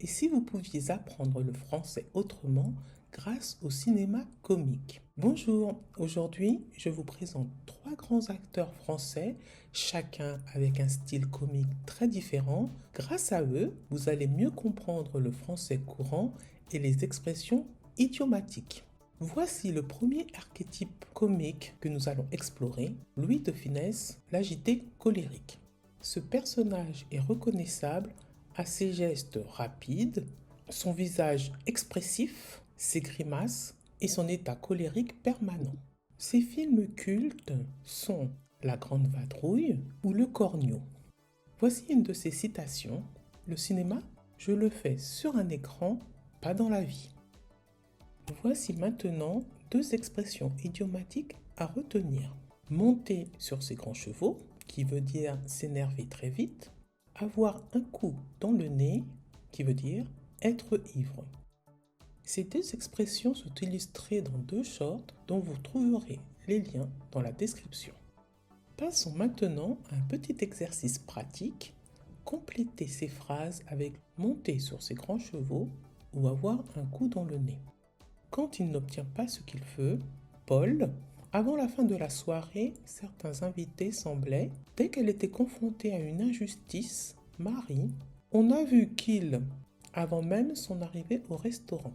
Et si vous pouviez apprendre le français autrement grâce au cinéma comique? Bonjour, aujourd'hui je vous présente trois grands acteurs français, chacun avec un style comique très différent. Grâce à eux, vous allez mieux comprendre le français courant et les expressions idiomatiques. Voici le premier archétype comique que nous allons explorer, Louis de Funès, l'agité colérique. Ce personnage est reconnaissable à ses gestes rapides, son visage expressif, ses grimaces et son état colérique permanent. Ses films cultes sont La Grande Vadrouille ou Le Corneau. Voici une de ses citations. Le cinéma, je le fais sur un écran, pas dans la vie. Voici maintenant deux expressions idiomatiques à retenir. Monter sur ses grands chevaux, qui veut dire s'énerver très vite. Avoir un coup dans le nez, qui veut dire être ivre. Ces deux expressions sont illustrées dans deux shorts dont vous trouverez les liens dans la description. Passons maintenant à un petit exercice pratique. Complétez ces phrases avec monter sur ses grands chevaux ou avoir un coup dans le nez. Quand il n'obtient pas ce qu'il veut, Paul, avant la fin de la soirée, certains invités semblaient, dès qu'elle était confrontée à une injustice, Marie, on a vu qu'il, avant même son arrivée au restaurant.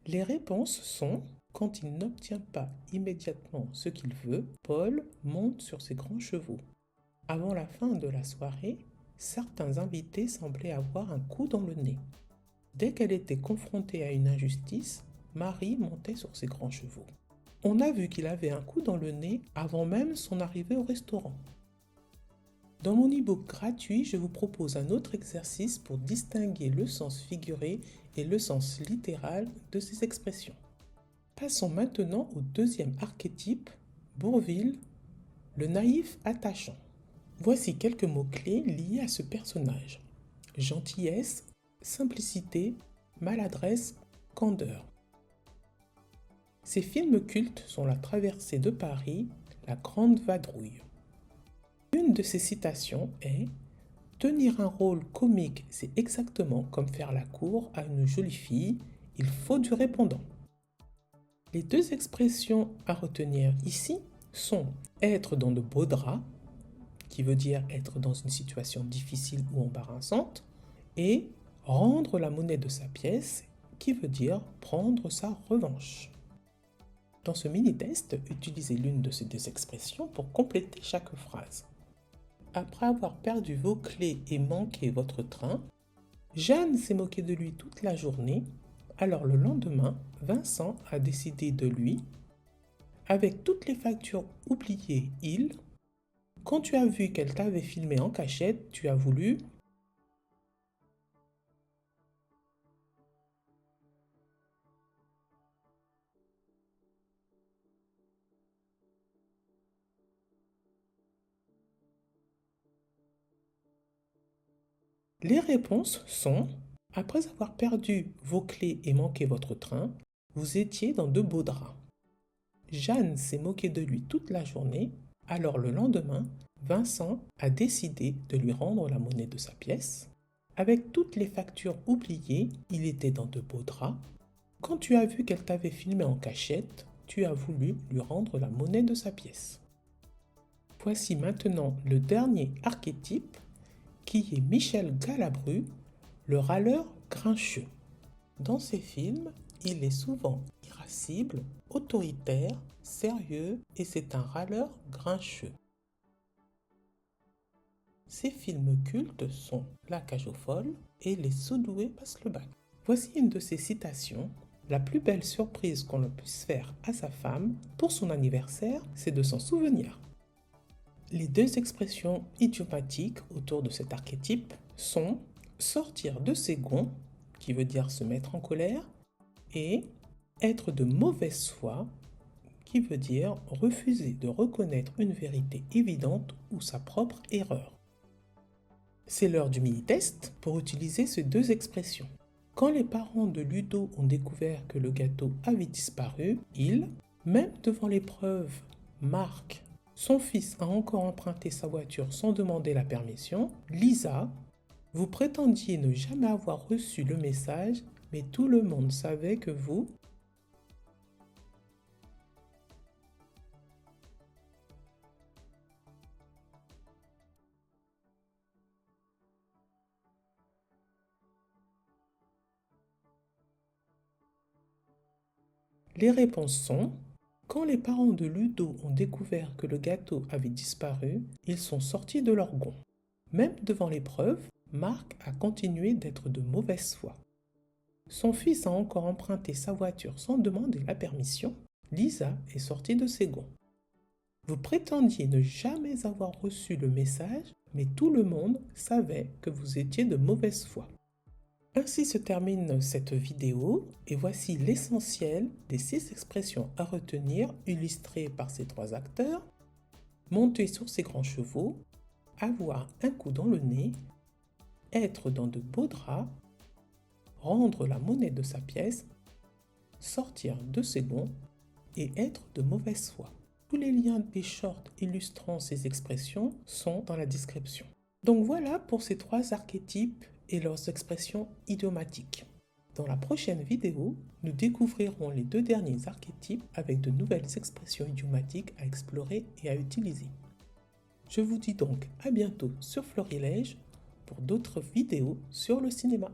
Les réponses sont, quand il n'obtient pas immédiatement ce qu'il veut, Paul monte sur ses grands chevaux. Avant la fin de la soirée, certains invités semblaient avoir un coup dans le nez. Dès qu'elle était confrontée à une injustice, Marie montait sur ses grands chevaux. On a vu qu'il avait un coup dans le nez avant même son arrivée au restaurant. Dans mon e-book gratuit, je vous propose un autre exercice pour distinguer le sens figuré et le sens littéral de ces expressions. Passons maintenant au deuxième archétype, Bourvil, le naïf attachant. Voici quelques mots-clés liés à ce personnage. Gentillesse, simplicité, maladresse, candeur. Ces films cultes sont La Traversée de Paris, La Grande Vadrouille. Une de ces citations est « Tenir un rôle comique, c'est exactement comme faire la cour à une jolie fille, il faut du répondant ». Les deux expressions à retenir ici sont « être dans de beaux draps », qui veut dire être dans une situation difficile ou embarrassante, et « rendre la monnaie de sa pièce », qui veut dire prendre sa revanche. Dans ce mini-test, utilisez l'une de ces deux expressions pour compléter chaque phrase. Après avoir perdu vos clés et manqué votre train, Jeanne s'est moquée de lui toute la journée, alors le lendemain, Vincent a décidé de lui. Avec toutes les factures oubliées, quand tu as vu qu'elle t'avait filmé en cachette, tu as voulu. Les réponses sont, après avoir perdu vos clés et manqué votre train, vous étiez dans de beaux draps. Jeanne s'est moquée de lui toute la journée, alors le lendemain, Vincent a décidé de lui rendre la monnaie de sa pièce. Avec toutes les factures oubliées, il était dans de beaux draps. Quand tu as vu qu'elle t'avait filmé en cachette, tu as voulu lui rendre la monnaie de sa pièce. Voici maintenant le dernier archétype, qui est Michel Galabru, le râleur grincheux. Dans ses films, il est souvent irascible, autoritaire, sérieux et c'est un râleur grincheux. Ses films cultes sont La cage aux folles et Les sous-doués passent le bac. Voici une de ses citations. La plus belle surprise qu'on puisse faire à sa femme pour son anniversaire, c'est de s'en souvenir. Les deux expressions idiomatiques autour de cet archétype sont sortir de ses gonds, qui veut dire se mettre en colère, et être de mauvaise foi, qui veut dire refuser de reconnaître une vérité évidente ou sa propre erreur. C'est l'heure du mini-test pour utiliser ces deux expressions. Quand les parents de Ludo ont découvert que le gâteau avait disparu, ils, même devant l'épreuve, Marc, son fils a encore emprunté sa voiture sans demander la permission. Lisa, vous prétendiez ne jamais avoir reçu le message, mais tout le monde savait que vous... Les réponses sont: quand les parents de Ludo ont découvert que le gâteau avait disparu, ils sont sortis de leur gond. Même devant l'épreuve, Marc a continué d'être de mauvaise foi. Son fils a encore emprunté sa voiture sans demander la permission. Lisa est sortie de ses gonds. Vous prétendiez ne jamais avoir reçu le message, mais tout le monde savait que vous étiez de mauvaise foi. Ainsi se termine cette vidéo et voici l'essentiel des 6 expressions à retenir illustrées par ces 3 acteurs. Monter sur ses grands chevaux, avoir un coup dans le nez, être dans de beaux draps, rendre la monnaie de sa pièce, sortir de ses gonds et être de mauvaise foi. Tous les liens des shorts illustrant ces expressions sont dans la description. Donc voilà pour ces 3 archétypes et leurs expressions idiomatiques. Dans la prochaine vidéo, nous découvrirons les 2 derniers archétypes avec de nouvelles expressions idiomatiques à explorer et à utiliser. Je vous dis donc à bientôt sur Florilège pour d'autres vidéos sur le cinéma.